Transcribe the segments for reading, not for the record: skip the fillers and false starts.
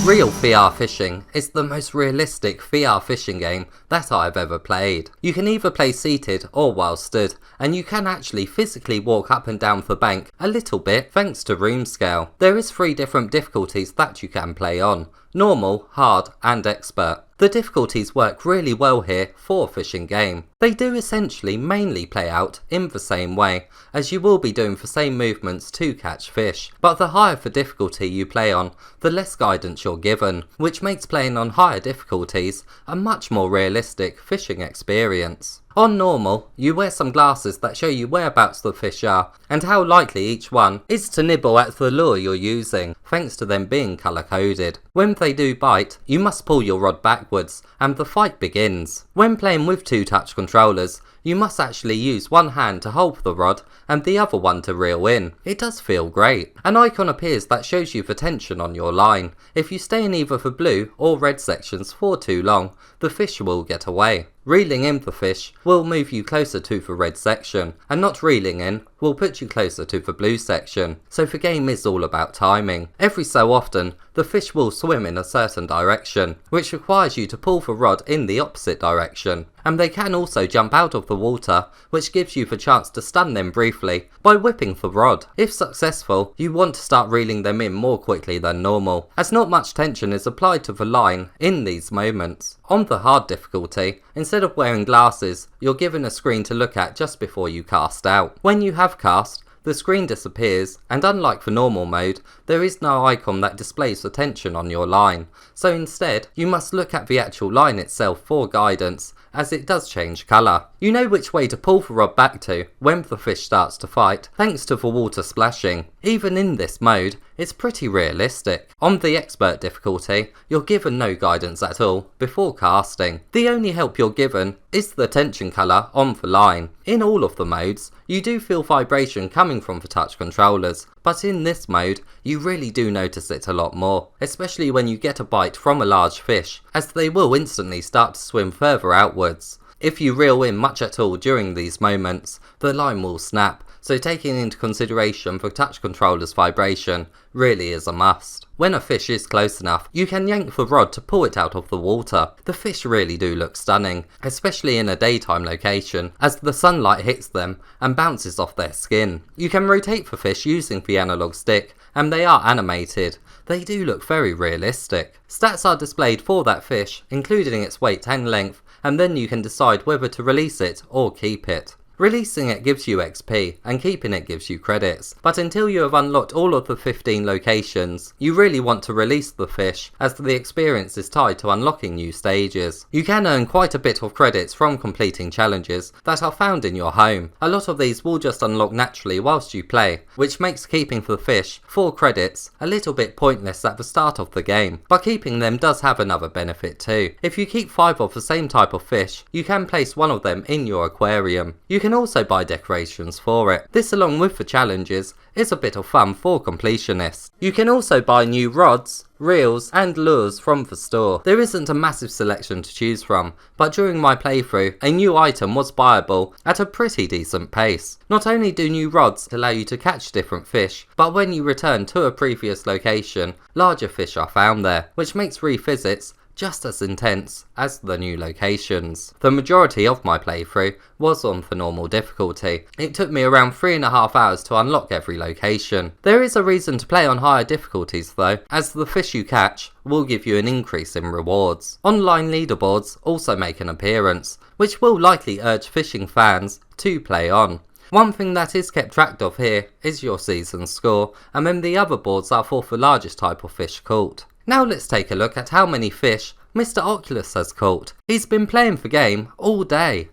Real VR Fishing is the most realistic VR fishing game that I've ever played. You can either play seated or while stood, and you can actually physically walk up and down the bank a little bit thanks to room scale. There is 3 different difficulties that you can play on: normal, hard and expert. The difficulties work really well here for a fishing game. They do essentially mainly play out in the same way, as you will be doing the same movements to catch fish, but the higher the difficulty you play on, the less guidance you're given, which makes playing on higher difficulties a much more realistic fishing experience. On normal, you wear some glasses that show you whereabouts the fish are, and how likely each one is to nibble at the lure you're using, thanks to them being colour coded. When they do bite, you must pull your rod backwards, and the fight begins. When playing with 2 touch controllers, you must actually use one hand to hold the rod and the other one to reel in. It does feel great. An icon appears that shows you the tension on your line. If you stay in either the blue or red sections for too long, the fish will get away. Reeling in the fish will move you closer to the red section, and not reeling in will put you closer to the blue section, so the game is all about timing. Every so often, the fish will swim in a certain direction, which requires you to pull the rod in the opposite direction, and they can also jump out of the water, which gives you the chance to stun them briefly by whipping the rod. If successful, you want to start reeling them in more quickly than normal, as not much tension is applied to the line in these moments. On the hard difficulty, instead of wearing glasses, you're given a screen to look at just before you cast out. When you have cast, the screen disappears, and unlike the normal mode, there is no icon that displays the tension on your line, so instead you must look at the actual line itself for guidance, as it does change colour. You know which way to pull the rod back to when the fish starts to fight, thanks to the water splashing. Even in this mode, it's pretty realistic. On the expert difficulty, you're given no guidance at all before casting. The only help you're given is the tension colour on the line. In all of the modes, you do feel vibration coming from the touch controllers, but in this mode, you really do notice it a lot more, especially when you get a bite from a large fish, as they will instantly start to swim further outwards. If you reel in much at all during these moments, the line will snap, so taking into consideration the touch controller's vibration really is a must. When a fish is close enough, you can yank the rod to pull it out of the water. The fish really do look stunning, especially in a daytime location, as the sunlight hits them and bounces off their skin. You can rotate the fish using the analog stick, and they are animated. They do look very realistic. Stats are displayed for that fish, including its weight and length, and then you can decide whether to release it or keep it. Releasing it gives you XP, and keeping it gives you credits, but until you have unlocked all of the 15 locations, you really want to release the fish, as the experience is tied to unlocking new stages. You can earn quite a bit of credits from completing challenges that are found in your home. A lot of these will just unlock naturally whilst you play, which makes keeping the fish for credits a little bit pointless at the start of the game, but keeping them does have another benefit too. If you keep 5 of the same type of fish, you can place one of them in your aquarium. You can also buy decorations for it. This, along with the challenges, is a bit of fun for completionists. You can also buy new rods, reels and lures from the store. There isn't a massive selection to choose from, but during my playthrough, a new item was buyable at a pretty decent pace. Not only do new rods allow you to catch different fish, but when you return to a previous location, larger fish are found there, which makes revisits just as intense as the new locations. The majority of my playthrough was on the normal difficulty. It took me around 3.5 hours to unlock every location. There is a reason to play on higher difficulties though, as the fish you catch will give you an increase in rewards. Online leaderboards also make an appearance, which will likely urge fishing fans to play on. One thing that is kept track of here is your season score, and then the other boards are for the largest type of fish caught. Now let's take a look at how many fish Mr Oculus has caught. He's been playing the game all day.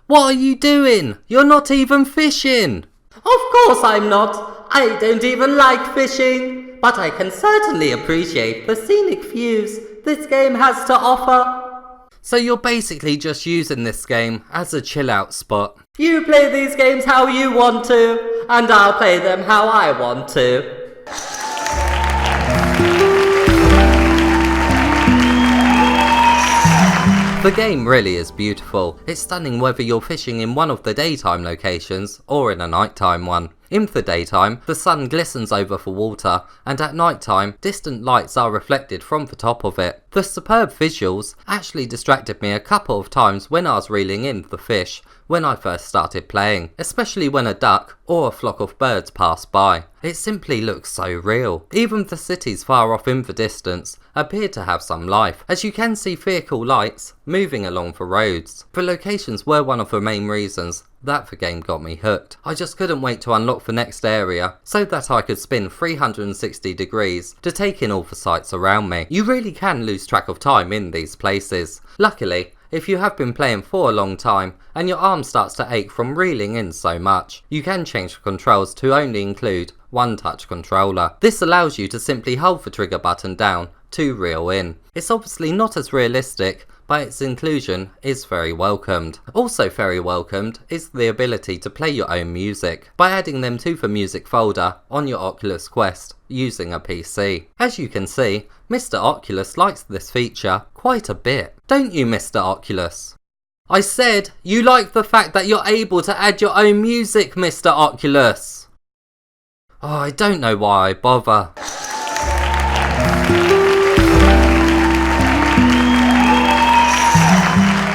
What are you doing? You're not even fishing! Of course I'm not. I don't even like fishing. But I can certainly appreciate the scenic views this game has to offer. So you're basically just using this game as a chill out spot. You play these games how you want to, and I'll play them how I want to. The game really is beautiful. It's stunning whether you're fishing in one of the daytime locations or in a nighttime one. In the daytime, the sun glistens over the water, and at night time, distant lights are reflected from the top of it. The superb visuals actually distracted me a couple of times when I was reeling in the fish when I first started playing, especially when a duck or a flock of birds passed by. It simply looks so real. Even the cities far off in the distance appear to have some life, as you can see vehicle lights moving along the roads. The locations were one of the main reasons that the game got me hooked. I just couldn't wait to unlock the next area so that I could spin 360 degrees to take in all the sights around me. You really can lose track of time in these places. Luckily, if you have been playing for a long time and your arm starts to ache from reeling in so much, you can change the controls to only include one touch controller. This allows you to simply hold the trigger button down to reel in. It's obviously not as realistic, but its inclusion is very welcomed. Also very welcomed is the ability to play your own music by adding them to the music folder on your Oculus Quest using a PC. As you can see, Mr Oculus likes this feature quite a bit. Don't you, Mr Oculus? I said you like the fact that you're able to add your own music, Mr Oculus. Oh, I don't know why I bother.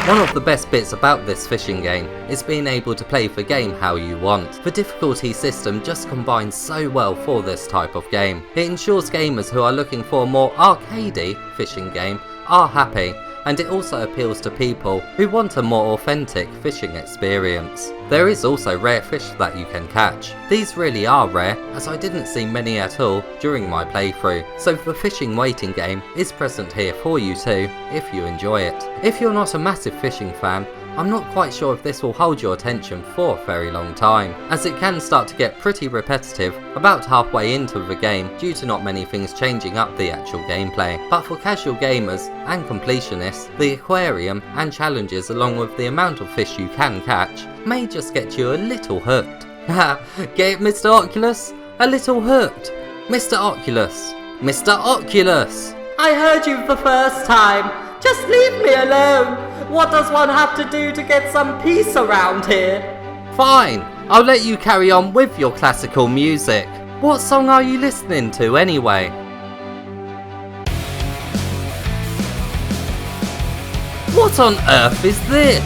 One of the best bits about this fishing game is being able to play the game how you want. The difficulty system just combines so well for this type of game. It ensures gamers who are looking for a more arcadey fishing game are happy, and it also appeals to people who want a more authentic fishing experience. There is also rare fish that you can catch. These really are rare, as I didn't see many at all during my playthrough, so the fishing waiting game is present here for you too, if you enjoy it. If you're not a massive fishing fan, I'm not quite sure if this will hold your attention for a very long time, as it can start to get pretty repetitive about halfway into the game due to not many things changing up the actual gameplay. But for casual gamers and completionists, the aquarium and challenges along with the amount of fish you can catch may just get you a little hooked. Haha, get it, Mr Oculus? A little hooked. Mr Oculus. Mr Oculus! I heard you the first time. Just leave me alone. What does one have to do to get some peace around here? Fine, I'll let you carry on with your classical music. What song are you listening to anyway? What on earth is this?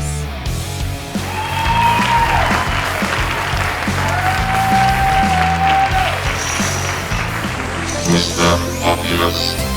Mr. Oculus.